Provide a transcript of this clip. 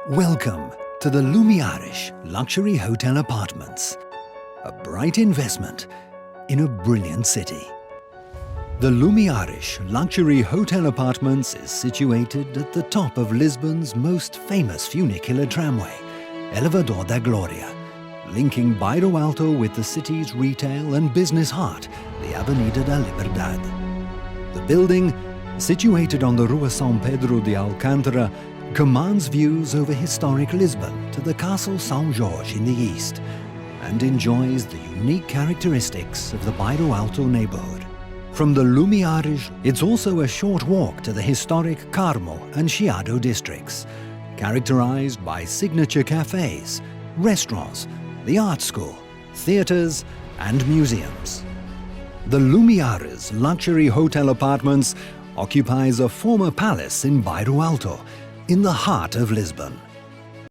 Welcome to the Lumiares Luxury Hotel Apartments, a bright investment in a brilliant city. The Lumiares Luxury Hotel Apartments is situated at the top of Lisbon's most famous funicular tramway, Elevador da Glória, linking Bairro Alto with the city's retail and business heart, the Avenida da Liberdade. The building, situated on the Rua São Pedro de Alcântara, commands views over historic Lisbon to the Castle São Jorge in the east and enjoys the unique characteristics of the Bairro Alto neighborhood. From the Lumiares, it's also a short walk to the historic Carmo and Chiado districts, characterized by signature cafes, restaurants, the art school, theaters and museums. The Lumiares Luxury Hotel Apartments occupies a former palace in Bairro Alto, in the heart of Lisbon.